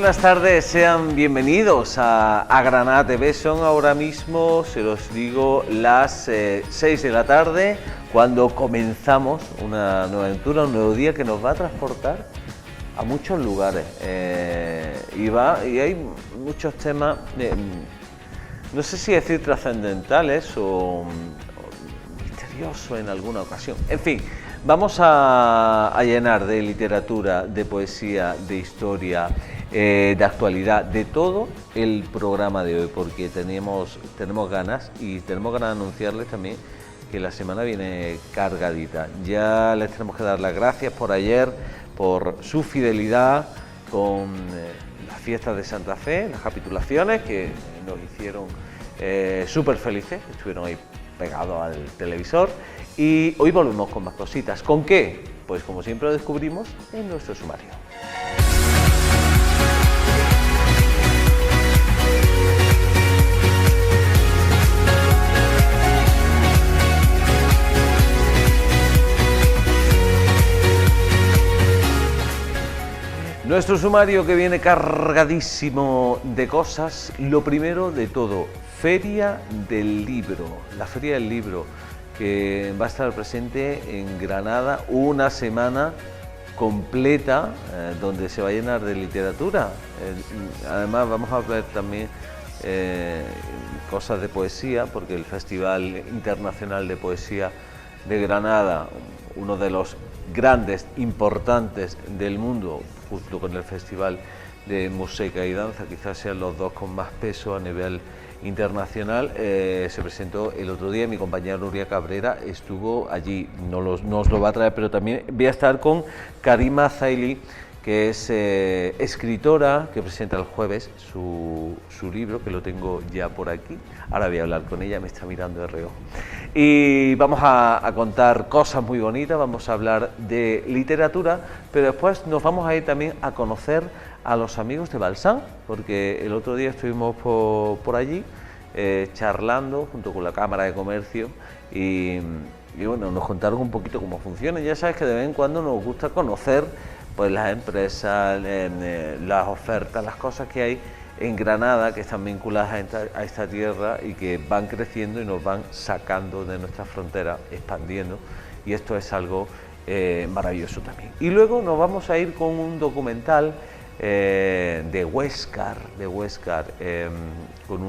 buenas tardes, sean bienvenidos a Granada TV. Son ahora mismo, se los digo, las 6 de la tarde, cuando comenzamos una nueva aventura, un nuevo día que nos va a transportar a muchos lugares. Y hay muchos temas, no sé si decir trascendentales o misteriosos en alguna ocasión. En fin, vamos a llenar de literatura, de poesía, de historia, de actualidad, de todo el programa de hoy, porque tenemos ganas de anunciarles también que la semana viene cargadita. Ya les tenemos que dar las gracias por ayer, por su fidelidad con las fiestas de Santa Fe, las capitulaciones que nos hicieron súper felices, estuvieron ahí pegados al televisor. Y hoy volvemos con más cositas. ¿Con qué? Pues como siempre lo descubrimos en nuestro sumario. Nuestro sumario que viene cargadísimo de cosas. Lo primero de todo, Feria del Libro. La Feria del Libro, que va a estar presente en Granada una semana completa, donde se va a llenar de literatura. Además vamos a ver también cosas de poesía, porque el Festival Internacional de Poesía de Granada, uno de los grandes, importantes del mundo, junto con el Festival de Música y Danza, quizás sean los dos con más peso a nivel internacional, se presentó el otro día. Mi compañera Nuria Cabrera estuvo allí, nos lo va a traer, pero también voy a estar con Karima Zaili, que es escritora, que presenta el jueves su libro, que lo tengo ya por aquí. Ahora voy a hablar con ella, me está mirando de reojo. Y vamos a contar cosas muy bonitas, vamos a hablar de literatura, pero después nos vamos a ir también a conocer a los amigos de Balsán, porque el otro día estuvimos por allí charlando junto con la Cámara de Comercio y bueno, nos contaron un poquito cómo funciona. Ya sabes que de vez en cuando nos gusta conocer pues las empresas, las ofertas, las cosas que hay en Granada que están vinculadas a esta tierra y que van creciendo y nos van sacando de nuestra frontera, expandiendo, y esto es algo maravilloso también. Y luego nos vamos a ir con un documental de Huéscar, con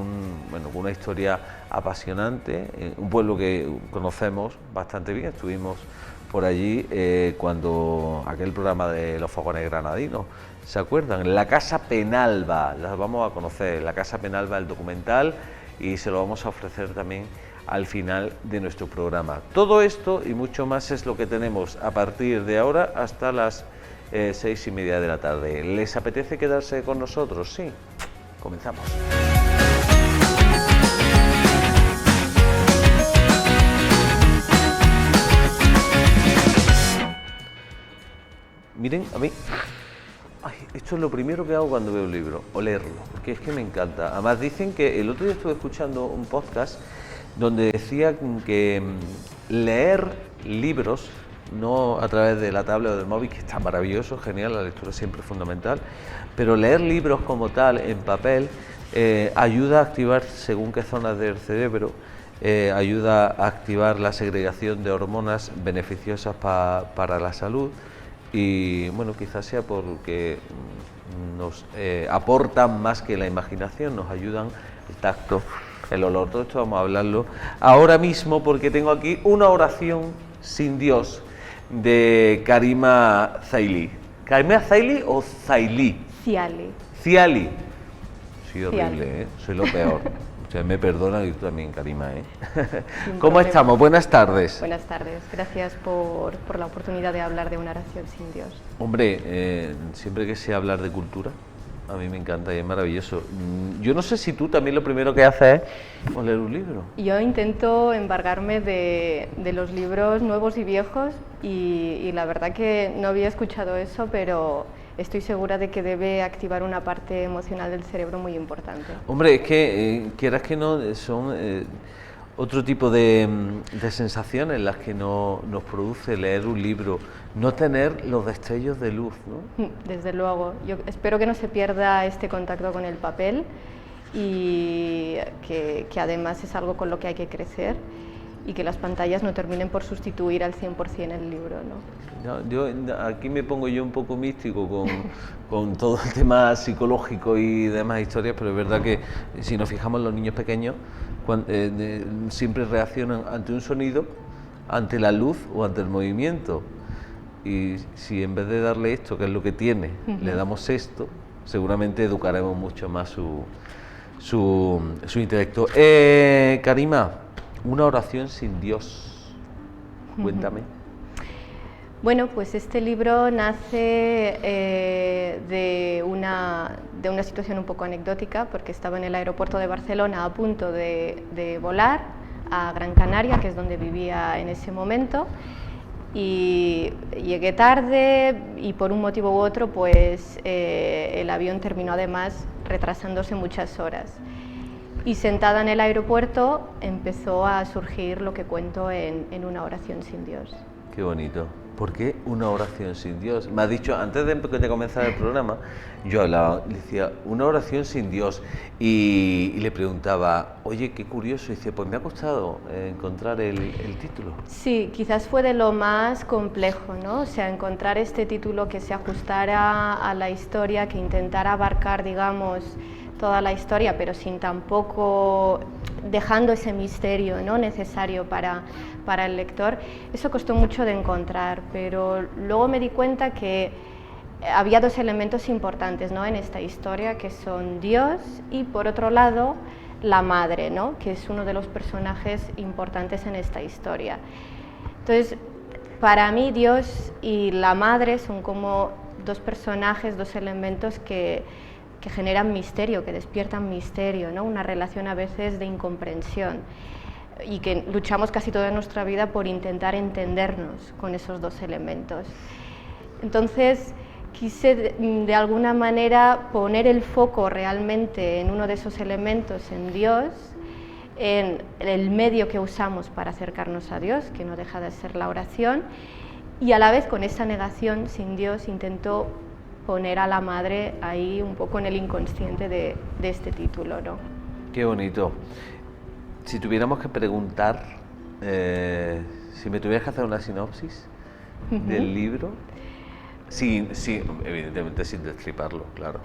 una historia apasionante, un pueblo que conocemos bastante bien. Estuvimos por allí cuando aquel programa de los fogones granadinos, ¿se acuerdan? La Casa Penalba, las vamos a conocer, la Casa Penalba, el documental, y se lo vamos a ofrecer también al final de nuestro programa. Todo esto y mucho más es lo que tenemos a partir de ahora hasta las 6:30 de la tarde. ¿Les apetece quedarse con nosotros? Sí, comenzamos. Miren, a mí, esto es lo primero que hago cuando veo un libro, olerlo, porque es que me encanta. Además dicen que el otro día estuve escuchando un podcast donde decía que leer libros, no a través de la tablet o del móvil, que está maravilloso, genial, la lectura siempre es fundamental, pero leer libros como tal, en papel, ayuda a activar según qué zonas del cerebro, ayuda a activar la segregación de hormonas beneficiosas para la salud. Y bueno, quizás sea porque nos aportan más que la imaginación, nos ayudan el tacto, el olor. Todo esto vamos a hablarlo ahora mismo, porque tengo aquí una oración sin Dios de Karima Zaili. ¿Karima Zaili o Zaili? Ciali. Ciali. Soy horrible, soy lo peor. Usted me perdona y tú también, Karima, ¿Cómo estamos? Buenas tardes. Buenas tardes. Gracias por la oportunidad de hablar de una oración sin Dios. Hombre, siempre que sea hablar de cultura, a mí me encanta y es maravilloso. Yo no sé si tú también lo primero que haces es leer un libro. Yo intento embargarme de los libros nuevos y viejos y la verdad que no había escuchado eso, pero estoy segura de que debe activar una parte emocional del cerebro muy importante. Hombre, es que quieras que no, son Otro tipo de sensaciones las que nos produce leer un libro, no tener los destellos de luz, ¿no? Desde luego. Yo espero que no se pierda este contacto con el papel y que además es algo con lo que hay que crecer y que las pantallas no terminen por sustituir al 100% el libro, ¿no? Yo aquí me pongo yo un poco místico con todo el tema psicológico y demás historias, pero es verdad que si nos fijamos en los niños pequeños, siempre reaccionan ante un sonido, ante la luz o ante el movimiento. Y si en vez de darle esto, que es lo que tiene, le damos esto, seguramente educaremos mucho más su intelecto. Karima, una oración sin Dios. Cuéntame. Bueno, pues este libro nace de una situación un poco anecdótica, porque estaba en el aeropuerto de Barcelona a punto de volar a Gran Canaria, que es donde vivía en ese momento, y llegué tarde y por un motivo u otro pues el avión terminó además retrasándose muchas horas. Y sentada en el aeropuerto empezó a surgir lo que cuento en Una oración sin Dios. Qué bonito. ¿Por qué una oración sin Dios? Me ha dicho, antes de comenzar el programa, yo hablaba, le decía, una oración sin Dios, y le preguntaba, oye, qué curioso, y dice, pues me ha costado encontrar el título. Sí, quizás fue de lo más complejo, ¿no? O sea, encontrar este título que se ajustara a la historia, que intentara abarcar, digamos, toda la historia, pero sin tampoco dejando ese misterio, ¿no?, necesario para el lector. Eso costó mucho de encontrar, pero luego me di cuenta que había dos elementos importantes, ¿no?, en esta historia, que son Dios y, por otro lado, la madre, ¿no?, que es uno de los personajes importantes en esta historia. Entonces, para mí Dios y la madre son como dos personajes, dos elementos que generan misterio, que despiertan misterio, ¿no?, una relación a veces de incomprensión, y que luchamos casi toda nuestra vida por intentar entendernos con esos dos elementos. Entonces, quise de alguna manera poner el foco realmente en uno de esos elementos, en Dios, en el medio que usamos para acercarnos a Dios, que no deja de ser la oración, y a la vez con esa negación sin Dios intento poner a la madre ahí un poco en el inconsciente de este título, ¿no? Qué bonito. Si tuviéramos que preguntar, si me tuvieras que hacer una sinopsis del libro, evidentemente sin destriparlo, claro.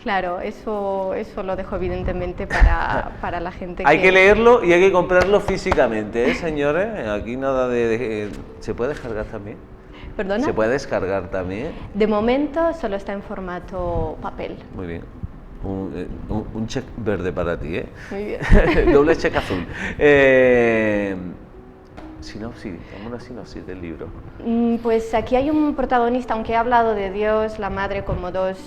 Claro, eso lo dejo evidentemente para la gente. Hay que leerlo y hay que comprarlo físicamente, ¿eh, señores? Aquí nada de... ¿Se puede descargar también? ¿Perdona? ¿Se puede descargar también? De momento solo está en formato papel. Muy bien. Un check verde para ti, ¿eh? Muy bien. Doble check azul. Sinopsis, dame una sinopsis del libro. Pues aquí hay un protagonista, aunque he hablado de Dios, la madre, como dos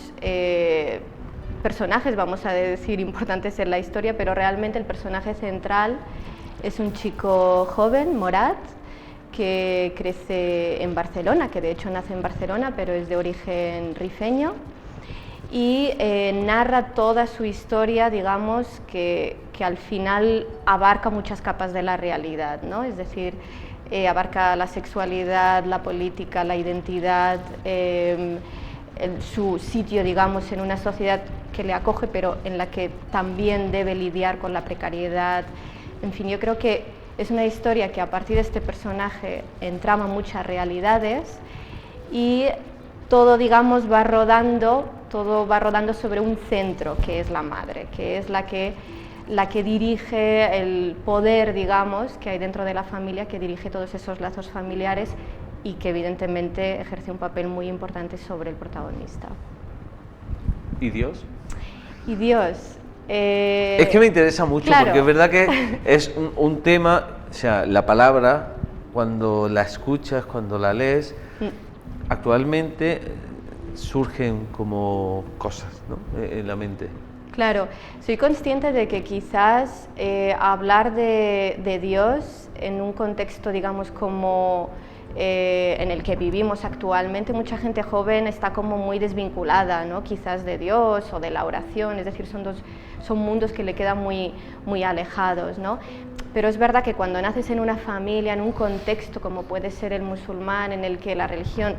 personajes, vamos a decir, importantes en la historia, pero realmente el personaje central es un chico joven, Morat, que crece en Barcelona, que de hecho nace en Barcelona, pero es de origen rifeño, y narra toda su historia, digamos, que al final abarca muchas capas de la realidad, ¿no? Es decir, abarca la sexualidad, la política, la identidad, su sitio, digamos, en una sociedad que le acoge, pero en la que también debe lidiar con la precariedad. En fin, yo creo que es una historia que a partir de este personaje entrama muchas realidades y todo, digamos, va rodando sobre un centro, que es la madre, que es la que dirige el poder, digamos, que hay dentro de la familia, que dirige todos esos lazos familiares y que evidentemente ejerce un papel muy importante sobre el protagonista. ¿Y Dios? Y Dios... Es que me interesa mucho, claro, porque es verdad que es un tema, o sea, la palabra, cuando la escuchas, cuando la lees, actualmente surgen como cosas, ¿no?, en la mente. Claro, soy consciente de que quizás hablar de Dios en un contexto, digamos, como en el que vivimos actualmente, mucha gente joven está como muy desvinculada, ¿no?, quizás de Dios o de la oración, es decir, son mundos que le quedan muy alejados, ¿no? pero es verdad que cuando naces en una familia, en un contexto como puede ser el musulmán, en el que la religión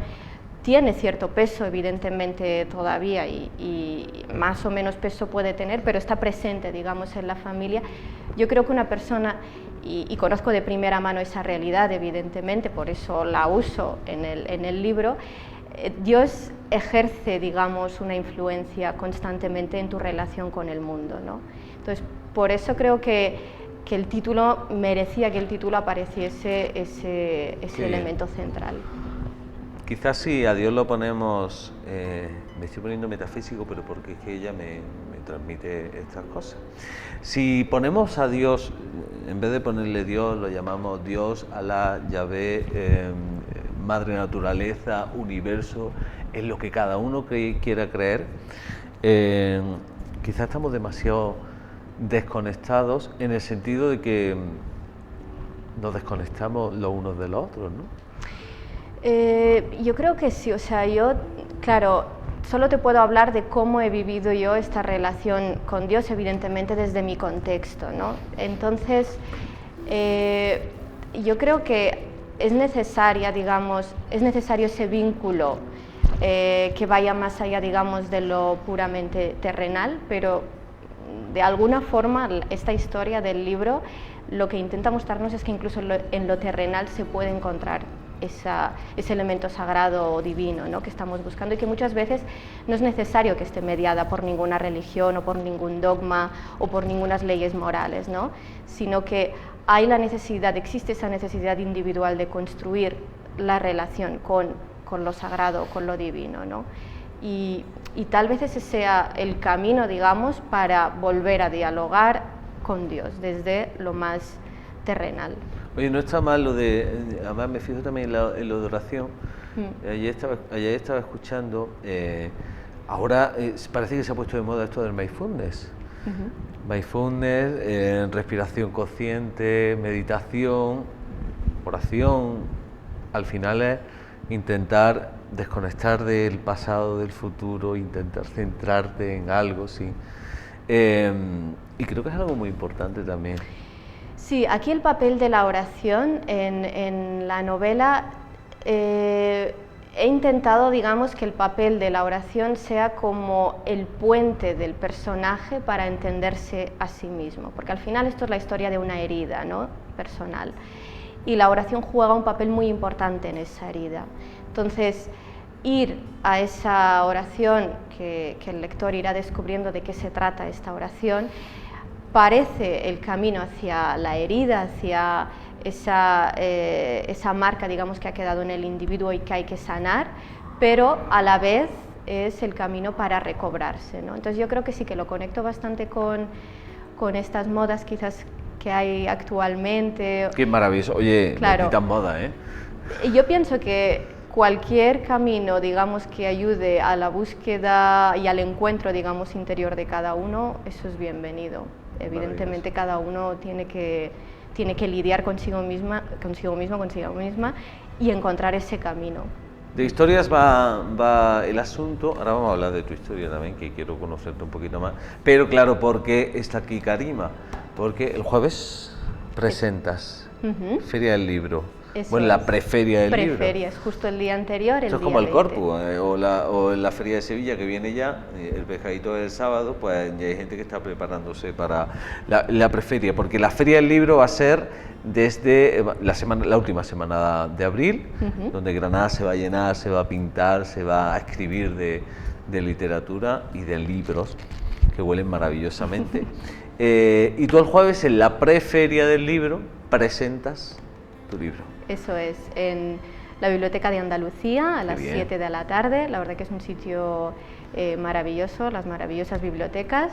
tiene cierto peso, evidentemente todavía, y más o menos peso puede tener, pero está presente, digamos, en la familia. Yo creo que una persona, y conozco de primera mano esa realidad, evidentemente, por eso la uso en el libro, Dios ejerce, digamos, una influencia constantemente en tu relación con el mundo, ¿no? Entonces, por eso creo que el título, merecía que el título apareciese ese elemento central. Quizás si a Dios lo ponemos, me estoy poniendo metafísico, pero porque es que ella me transmite estas cosas. Si ponemos a Dios, en vez de ponerle Dios, lo llamamos Dios, Alá, Yahvé, Madre Naturaleza, Universo, en lo que cada uno quiera creer, quizás estamos demasiado desconectados en el sentido de que nos desconectamos los unos de los otros, ¿no? Yo creo que sí, o sea, yo, claro, solo te puedo hablar de cómo he vivido yo esta relación con Dios, evidentemente desde mi contexto, ¿no? Entonces, yo creo que es necesario ese vínculo que vaya más allá, digamos, de lo puramente terrenal, pero de alguna forma esta historia del libro lo que intenta mostrarnos es que incluso en lo terrenal se puede encontrar ese elemento sagrado o divino, ¿no?, que estamos buscando, y que muchas veces no es necesario que esté mediada por ninguna religión o por ningún dogma o por ninguna leyes morales, ¿no?, sino que existe esa necesidad individual de construir la relación con lo sagrado, con lo divino, ¿no? Y tal vez ese sea el camino, digamos, para volver a dialogar con Dios desde lo más terrenal. Oye, no está mal lo de, además me fijo también en lo de oración. Ayer estaba escuchando, ahora parece que se ha puesto de moda esto del mindfulness. Mindfulness, respiración consciente, meditación, oración. Al final es intentar desconectar del pasado, del futuro, intentar centrarte en algo, sí. Y creo que es algo muy importante también. Sí, aquí el papel de la oración en la novela, he intentado, digamos, que el papel de la oración sea como el puente del personaje para entenderse a sí mismo, porque al final esto es la historia de una herida, ¿no?, personal, y la oración juega un papel muy importante en esa herida. Entonces, ir a esa oración, que el lector irá descubriendo de qué se trata esta oración, parece el camino hacia la herida, hacia esa marca, digamos, que ha quedado en el individuo y que hay que sanar, pero a la vez es el camino para recobrarse, ¿no? Entonces yo creo que sí que lo conecto bastante con estas modas quizás que hay actualmente. Qué maravilloso, oye, claro, necesitan moda, ¿eh? Yo pienso que cualquier camino, digamos, que ayude a la búsqueda y al encuentro, digamos, interior de cada uno, eso es bienvenido. Evidentemente cada uno tiene que lidiar consigo mismo, consigo misma, y encontrar ese camino. De historias va el asunto. Ahora vamos a hablar de tu historia también, que quiero conocerte un poquito más. Pero claro, ¿por qué está aquí Karima? Porque el jueves presentas Feria del Libro. Eso bueno, la preferia del libro. Preferia, es justo el día anterior, Eso es como el Corpus, o la Feria de Sevilla, que viene ya, el pescadito del sábado, pues ya hay gente que está preparándose para la preferia, porque la Feria del Libro va a ser desde la última semana de abril, donde Granada se va a llenar, se va a pintar, se va a escribir de literatura y de libros, que huelen maravillosamente. Y tú el jueves, en la preferia del libro, presentas tu libro. Eso es, en la Biblioteca de Andalucía, a las 7 de la tarde. La verdad que es un sitio maravilloso, las maravillosas bibliotecas,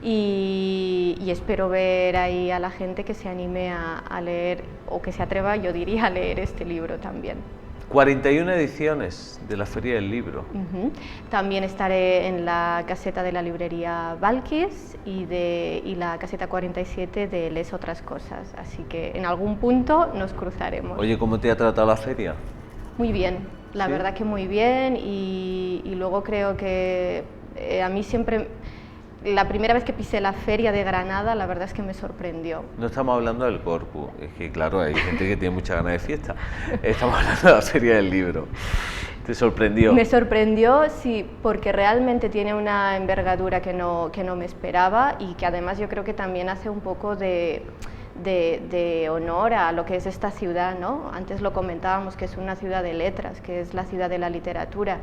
y espero ver ahí a la gente que se anime a leer, o que se atreva, yo diría, a leer este libro también. 41 ediciones de la Feria del Libro. También estaré en la caseta de la librería Balkis y la caseta 47 de Les Otras Cosas, así que en algún punto nos cruzaremos. Oye, ¿cómo te ha tratado la feria? Muy bien, la verdad que muy bien, y luego creo que a mí siempre la primera vez que pisé la feria de Granada, la verdad es que me sorprendió. No estamos hablando del Corpus, es que claro, hay gente que tiene muchas ganas de fiesta. Estamos hablando de la Feria del Libro. ¿Te sorprendió? Me sorprendió, sí, porque realmente tiene una envergadura que no me esperaba y que además yo creo que también hace un poco de honor a lo que es esta ciudad, ¿no? Antes lo comentábamos, que es una ciudad de letras, que es la ciudad de la literatura,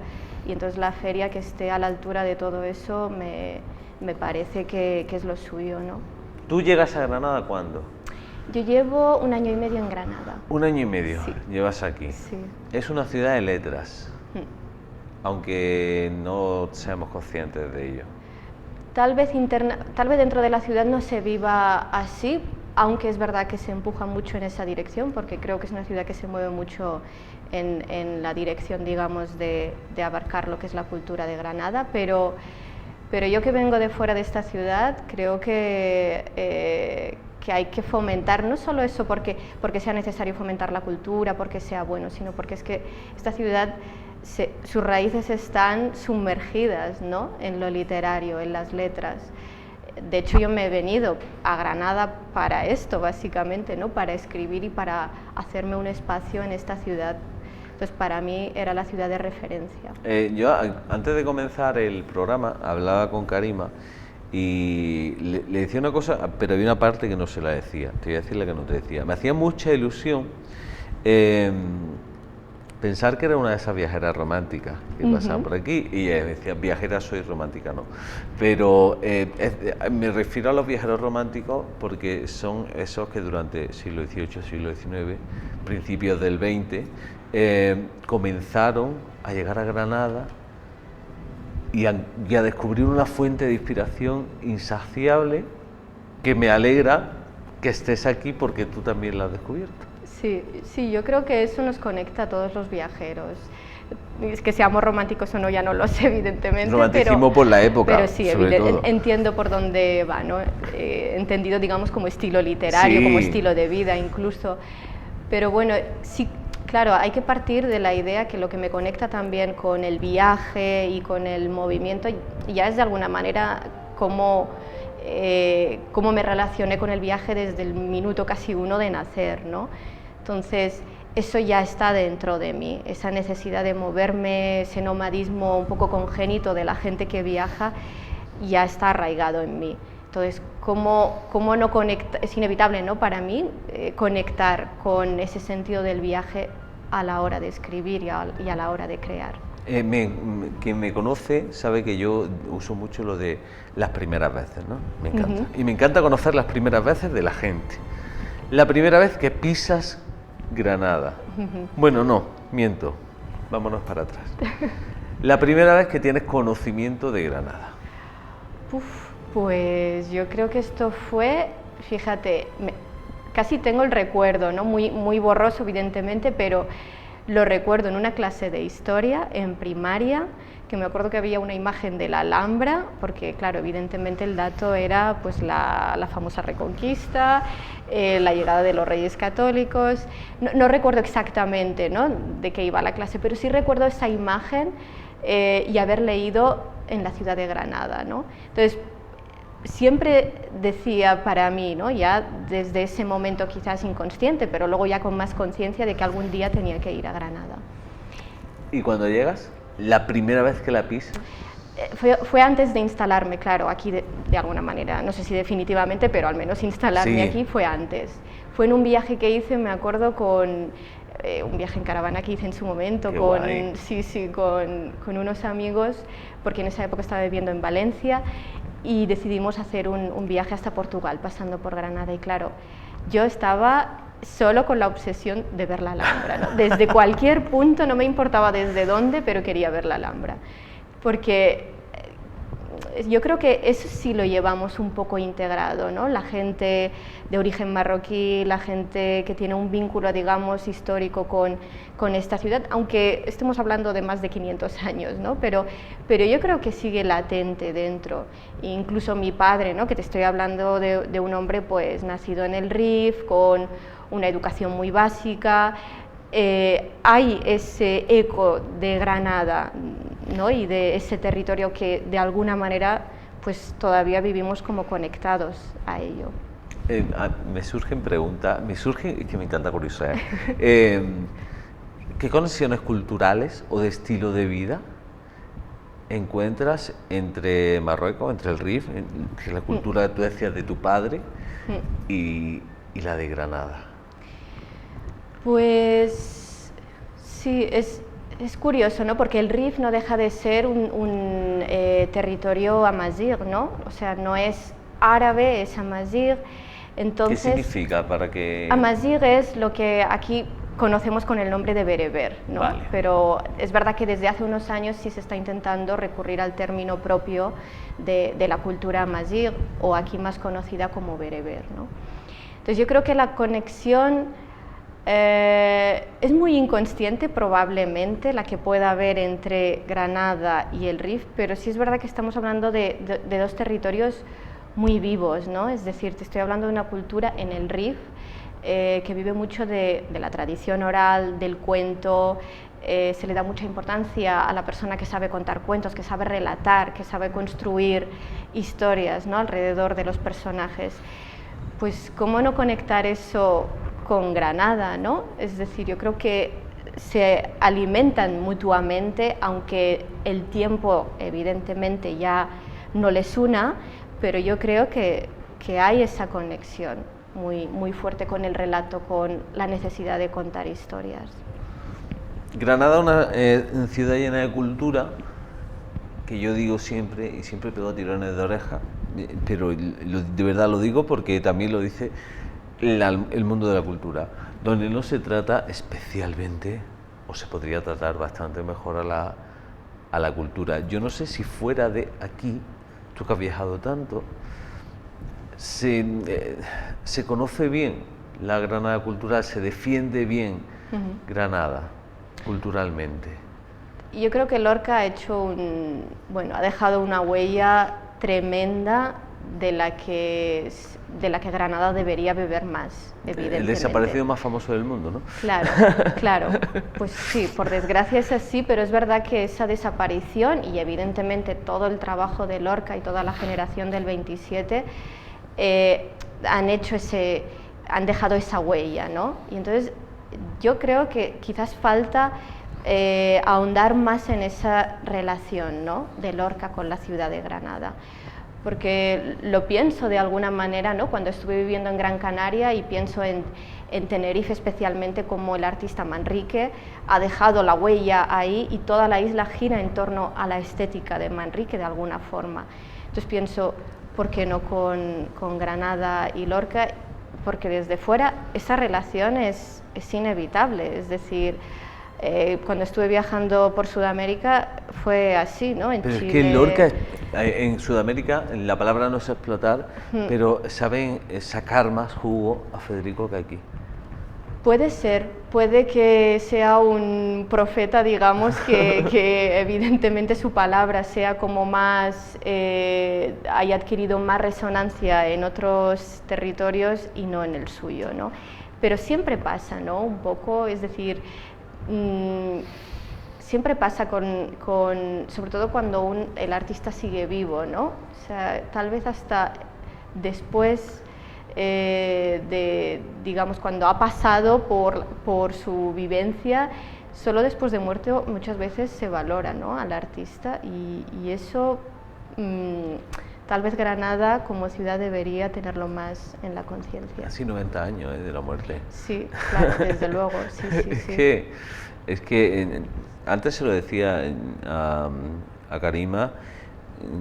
y entonces la feria que esté a la altura de todo eso me parece que es lo suyo, ¿no? ¿Tú llegas a Granada cuándo? Yo llevo 1 año y medio en Granada. 1 año y medio, sí. Llevas aquí. Sí. Es una ciudad de letras, aunque no seamos conscientes de ello. Tal vez dentro de la ciudad no se viva así, aunque es verdad que se empuja mucho en esa dirección, porque creo que es una ciudad que se mueve mucho en la dirección, digamos, de abarcar lo que es la cultura de Granada, pero yo que vengo de fuera de esta ciudad, creo que hay que fomentar, no solo eso porque sea necesario fomentar la cultura, porque sea bueno, sino porque es que esta ciudad, sus raíces están sumergidas, ¿no?, en lo literario, en las letras. De hecho, yo me he venido a Granada para esto, básicamente, ¿no?, para escribir y para hacerme un espacio en esta ciudad. Entonces, para mí era la ciudad de referencia. Yo, antes de comenzar el programa, hablaba con Karima y le decía una cosa, pero había una parte que no se la decía. Te voy a decir la que no te decía. Me hacía mucha ilusión pensar que era una de esas viajeras románticas que pasaban por aquí, y me decía, viajera soy, romántica no. Pero me refiero a los viajeros románticos porque son esos que durante siglo XVIII, siglo XIX, principios del XX, comenzaron a llegar a Granada y a descubrir una fuente de inspiración insaciable, que me alegra que estés aquí porque tú también la has descubierto. Sí, yo creo que eso nos conecta a todos los viajeros. Es que seamos románticos o no, ya no lo sé, evidentemente. Romanticismo por la época, pero sí, sobre todo. Entiendo por dónde va, ¿no? Entendido, digamos, como estilo literario, como estilo de vida incluso. Pero bueno, sí, claro, hay que partir de la idea que lo que me conecta también con el viaje y con el movimiento ya es de alguna manera cómo me relacioné con el viaje desde el minuto casi 1 de nacer, ¿no? Entonces, eso ya está dentro de mí, esa necesidad de moverme, ese nomadismo un poco congénito de la gente que viaja, ya está arraigado en mí. Entonces, ¿cómo no conecta? Es inevitable, ¿no?, para mí, conectar con ese sentido del viaje a la hora de escribir y a la hora de crear. Quien me conoce sabe que yo uso mucho lo de las primeras veces, ¿no? Me encanta. Y me encanta conocer las primeras veces de la gente. La primera vez que pisas Granada. Bueno, no, miento. Vámonos para atrás. La primera vez que tienes conocimiento de Granada. Pues yo creo que esto fue, fíjate, casi tengo el recuerdo, ¿no?, muy borroso evidentemente, pero lo recuerdo en una clase de historia en primaria, que me acuerdo que había una imagen de la Alhambra, porque claro, evidentemente el dato era pues la famosa Reconquista, la llegada de los Reyes Católicos. No recuerdo exactamente, ¿no?, de qué iba la clase, pero sí recuerdo esa imagen y haber leído en la ciudad de Granada, ¿no? Entonces, siempre decía para mí, ¿no?, ya desde ese momento quizás inconsciente, pero luego ya con más conciencia de que algún día tenía que ir a Granada. ¿Y cuando llegas? ¿La primera vez que la pisas? Fue antes de instalarme, claro, aquí de alguna manera, no sé si definitivamente, pero al menos instalarme aquí fue antes. Fue en un viaje que hice, me acuerdo, con un viaje en caravana que hice en su momento, con unos amigos, porque en esa época estaba viviendo en Valencia, y decidimos hacer un viaje hasta Portugal, pasando por Granada, y claro, yo estaba solo con la obsesión de ver la Alhambra, ¿no? Desde cualquier punto, no me importaba desde dónde, pero quería ver la Alhambra, porque yo creo que eso sí lo llevamos un poco integrado, ¿no? La gente de origen marroquí, la gente que tiene un vínculo, digamos, histórico con esta ciudad, aunque estemos hablando de más de 500 años, ¿no? Pero yo creo que sigue latente dentro. Incluso mi padre, ¿no?, que te estoy hablando de un hombre pues nacido en el Rif, con una educación muy básica, hay ese eco de Granada, ¿no?, y de ese territorio que de alguna manera pues todavía vivimos como conectados a ello. Me surgen preguntas, que me encanta curiosidad. ¿Qué conexiones culturales o de estilo de vida encuentras entre Marruecos, entre el Rif, que es la cultura, tú decías, de tu padre, y la de Granada? Pues sí, es curioso, ¿no? Porque el Rif no deja de ser un territorio amazigh, ¿no? O sea, no es árabe, es amazigh. Entonces, ¿qué significa para que...? Amazigh es lo que aquí conocemos con el nombre de bereber, ¿no? Vale. Pero es verdad que desde hace unos años sí se está intentando recurrir al término propio de la cultura amazigh, o aquí más conocida como bereber, ¿no? Entonces yo creo que la conexión es muy inconsciente probablemente la que pueda haber entre Granada y el Rif, pero sí es verdad que estamos hablando de dos territorios muy vivos, ¿no? Es decir, te estoy hablando de una cultura en el Rif que vive mucho de la tradición oral, del cuento. Se le da mucha importancia a la persona que sabe contar cuentos, que sabe relatar, que sabe construir historias, ¿no? Alrededor de los personajes. Pues cómo no conectar eso con Granada, ¿no? Es decir, yo creo que se alimentan mutuamente, aunque el tiempo evidentemente ya no les una, pero yo creo que hay esa conexión muy fuerte con el relato, con la necesidad de contar historias. Granada es una ciudad llena de cultura, que yo digo siempre, y siempre pego tirones de oreja, pero de verdad lo digo porque también lo dice el mundo de la cultura, donde no se trata especialmente, o se podría tratar bastante mejor a la cultura. Yo no sé si fuera de aquí, tú que has viajado tanto, se conoce bien la Granada cultural, se defiende bien Granada culturalmente. Yo creo que Lorca ha hecho ha dejado una huella tremenda de la que Granada debería beber más, evidentemente. El desaparecido más famoso del mundo, ¿no? Claro, claro. Pues sí, por desgracia es así, pero es verdad que esa desaparición y evidentemente todo el trabajo de Lorca y toda la generación del 27 han dejado esa huella, ¿no? Y entonces yo creo que quizás falta ahondar más en esa relación, ¿no? De Lorca con la ciudad de Granada. Porque lo pienso de alguna manera, ¿no? Cuando estuve viviendo en Gran Canaria, y pienso en Tenerife especialmente, como el artista Manrique ha dejado la huella ahí y toda la isla gira en torno a la estética de Manrique de alguna forma. Entonces pienso, ¿por qué no con Granada y Lorca? Porque desde fuera esa relación es inevitable, es decir, cuando estuve viajando por Sudamérica fue así, ¿no? En pero Chile... es que Lorca, en Sudamérica, la palabra no es explotar, pero saben sacar más jugo a Federico que aquí. Puede ser, puede que sea un profeta, digamos, que evidentemente su palabra sea como más, haya adquirido más resonancia en otros territorios y no en el suyo, ¿no? Pero siempre pasa, ¿no? Un poco, es decir, siempre pasa sobre todo cuando el artista sigue vivo, ¿no? O sea, tal vez hasta después digamos, cuando ha pasado por su vivencia, solo después de muerto muchas veces se valora, ¿no? Al artista, y eso tal vez Granada como ciudad debería tenerlo más en la conciencia. Casi 90 años de la muerte. Sí, claro, desde luego, sí, sí, sí. Es que antes se lo decía a Karima,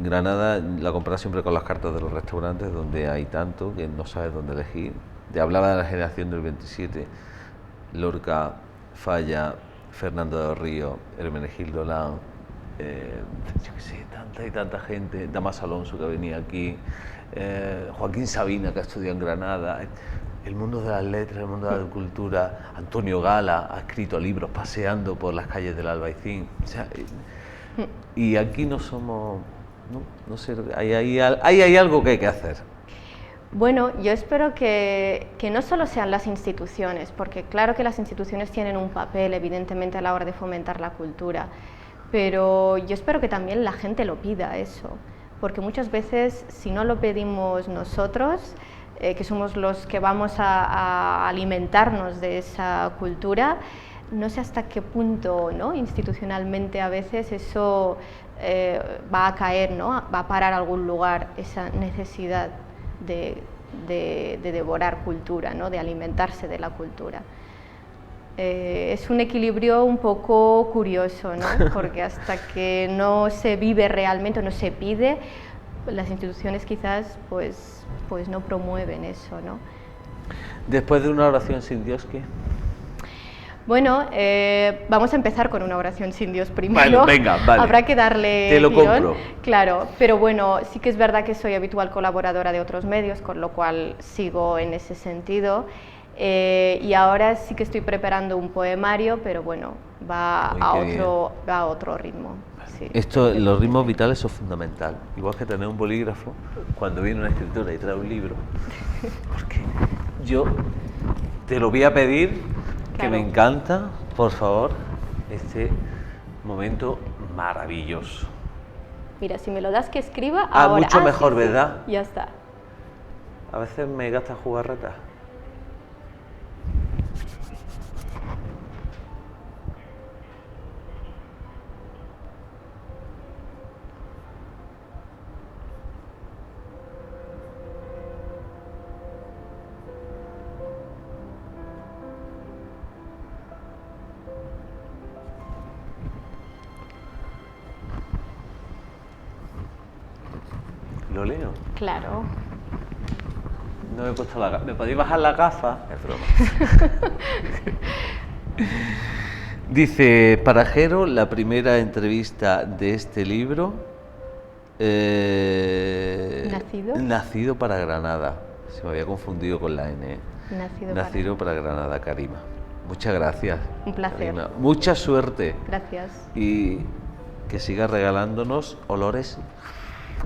Granada la compara siempre con las cartas de los restaurantes, donde hay tanto que no sabes dónde elegir. Te hablaba de la generación del 27, Lorca, Falla, Fernando del Río, Hermenegildo Lán, yo qué sé, tanta y tanta gente, Damas Alonso que venía aquí, Joaquín Sabina que ha estudiado en Granada, el mundo de las letras, el mundo de la cultura, Antonio Gala ha escrito libros paseando por las calles del Albaicín, o sea, y aquí no somos, no sé, hay algo que hay que hacer. Bueno, yo espero que no solo sean las instituciones, porque claro que las instituciones tienen un papel evidentemente a la hora de fomentar la cultura, pero yo espero que también la gente lo pida eso, porque muchas veces si no lo pedimos nosotros, que somos los que vamos a alimentarnos de esa cultura, no sé hasta qué punto, ¿no?, institucionalmente a veces eso va a caer, ¿no?, va a parar a algún lugar esa necesidad de devorar cultura, ¿no?, de alimentarse de la cultura. Es un equilibrio un poco curioso, ¿no?, porque hasta que no se vive realmente, no se pide, las instituciones quizás pues no promueven eso, ¿no? Después de una oración sin Dios, ¿qué? Bueno, vamos a empezar con una oración sin Dios primero. Bueno, venga, vale. Habrá que darle Te lo tirón, compro. claro, pero bueno, sí que es verdad que soy habitual colaboradora de otros medios, con lo cual sigo en ese sentido. Y ahora sí que estoy preparando un poemario, pero bueno, va a otro ritmo. Sí, Los ritmos vitales son fundamentales, igual que tener un bolígrafo cuando viene una escritora y trae un libro, porque yo te lo voy a pedir, que claro, me encanta, por favor, este momento maravilloso. Mira, si me lo das que escriba ahora. Mucho mejor, sí, ¿verdad? Sí, ya está. A veces me gasta jugarreta. ¿Lo leo? Claro. No me he puesto la gafa. ¿Me podéis bajar la gafa? Es broma. Dice Parajero, la primera entrevista de este libro. Nacido para Granada. Se me había confundido con la N. Nacido para Granada, Karima. Muchas gracias. Un placer. Karima. Mucha suerte. Gracias. Y que siga regalándonos olores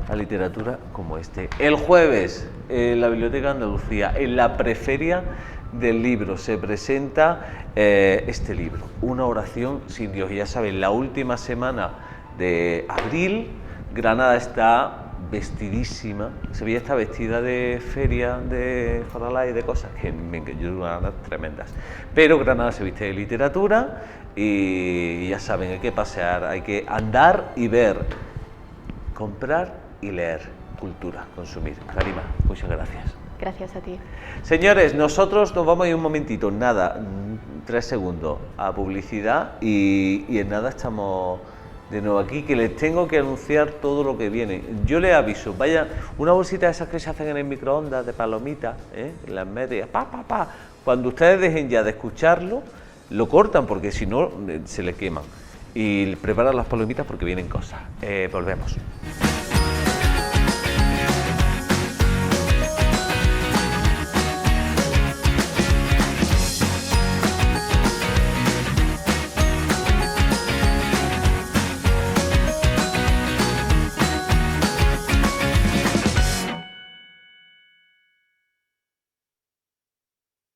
a literatura como este. El jueves, en la Biblioteca de Andalucía, en la preferia del libro, se presenta este libro, Una oración sin Dios. Y ya saben, la última semana de abril, Granada está vestidísima. Sevilla está vestida de feria, de farala y de cosas que yo tengo ganas tremendas. Pero Granada se viste de literatura y ya saben, hay que pasear, hay que andar y ver, comprar y leer, cultura, consumir. Karima, muchas gracias. Gracias a ti. Señores, nosotros nos vamos a ir un momentito, nada, 3 segundos a publicidad y en nada estamos de nuevo aquí, que les tengo que anunciar todo lo que viene. Yo les aviso, vaya, una bolsita de esas que se hacen en el microondas de palomitas, en las medias, cuando ustedes dejen ya de escucharlo, lo cortan porque si no se le queman y preparan las palomitas porque vienen cosas. Volvemos.